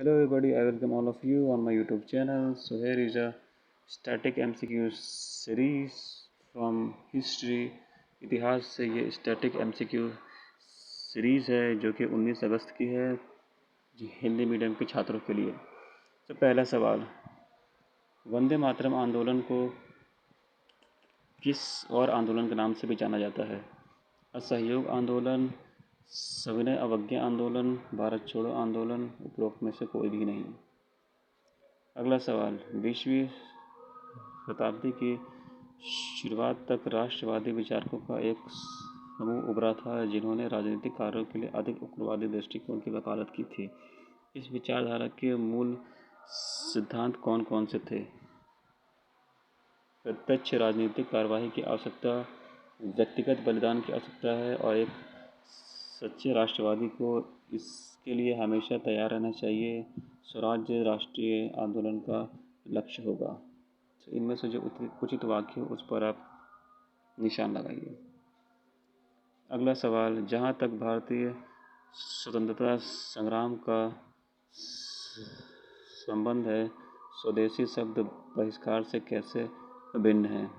Hello everybody, I welcome all of you on my YouTube channel. So here is a static MCQ series from history. इतिहास से ये static MCQ series है जो कि 19 अगस्त की है जी हिंदी मीडियम के छात्रों के लिए। तो पहला सवाल, वंदे मातरम आंदोलन को किस और आंदोलन के नाम से भी जाना जाता है? असहयोग आंदोलन, सविनय अवज्ञा आंदोलन, भारत छोड़ो आंदोलन, उपरोक्त में से कोई भी नहीं। अगला सवाल, 20वीं शताब्दी की शुरुआत तक राष्ट्रवादी विचारकों का एक समूह उभरा था जिन्होंने राजनीतिक कार्यों के लिए अधिक उग्रवादी दृष्टिकोण की वकालत की थी। इस विचारधारा के मूल सिद्धांत कौन कौन से थे? प्रत्यक्ष राजनीतिक कार्यवाही की आवश्यकता, व्यक्तिगत बलिदान की आवश्यकता है और एक सच्चे राष्ट्रवादी को इसके लिए हमेशा तैयार रहना चाहिए। स्वराज्य राष्ट्रीय आंदोलन का लक्ष्य होगा। तो इनमें से जो उचित वाक्य हो उस पर आप निशान लगाइए। अगला सवाल, जहाँ तक भारतीय स्वतंत्रता संग्राम का संबंध है, स्वदेशी शब्द बहिष्कार से कैसे भिन्न है?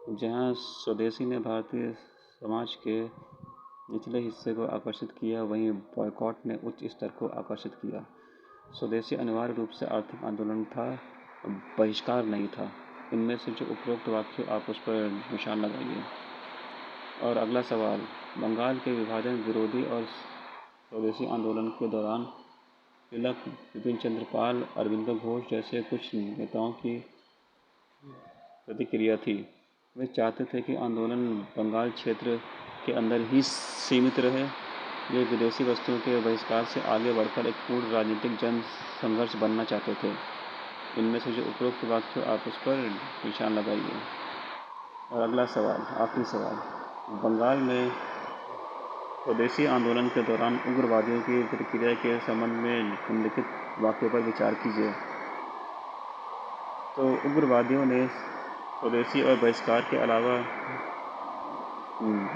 जहाँ स्वदेशी ने भारतीय समाज के निचले हिस्से को आकर्षित किया, वहीं बॉयकॉट ने उच्च स्तर को आकर्षित किया। स्वदेशी अनिवार्य रूप से आर्थिक आंदोलन था, बहिष्कार नहीं था। इनमें से जो उपरोक्त वाक्य आप उस पर निशान लगाइए। और अगला सवाल, बंगाल के विभाजन विरोधी और स्वदेशी आंदोलन के दौरान तिलक, विपिन चंद्र पाल, अरविंदो घोष जैसे कुछ नेताओं की प्रतिक्रिया थी। वे चाहते थे कि आंदोलन बंगाल क्षेत्र के अंदर ही सीमित रहे। वे विदेशी वस्तुओं के बहिष्कार से आगे बढ़कर एक पूर्ण राजनीतिक जन संघर्ष बनना चाहते थे। इनमें से जो उपरोक्त वाक्य आप उस पर निशान लगाइए। और अगला सवाल, आखिरी सवाल, बंगाल में स्वदेशी आंदोलन के दौरान उग्रवादियों की प्रतिक्रिया के संबंध में निम्नलिखित वाक्यों पर विचार कीजिए। तो उग्रवादियों ने स्वदेशी और बहिष्कार के अलावा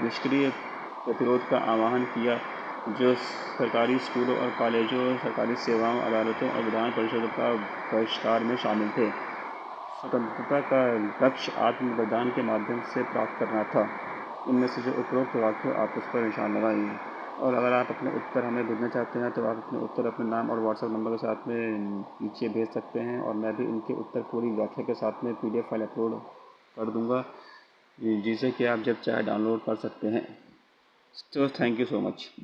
निष्क्रिय प्रतिरोध का आह्वान किया, जो सरकारी स्कूलों और कॉलेजों, सरकारी सेवाओं, अदालतों और विधान परिषदों का बहिष्कार में शामिल थे। स्वतंत्रता का लक्ष्य आत्म-बलिदान के माध्यम से प्राप्त करना था। इनमें से जो उपरोक्त वाक्य आप उस पर निशान लगाइए। और अगर आप अपने उत्तर हमें भेजना चाहते हैं तो आप अपने उत्तर अपने नाम और व्हाट्सएप नंबर के साथ में नीचे भेज सकते हैं और मैं भी इनके उत्तर पूरी व्याख्या के साथ में PDF फाइल अपलोड कर दूंगा, जिसे कि आप जब चाहे डाउनलोड कर सकते हैं। तो थैंक यू सो मच।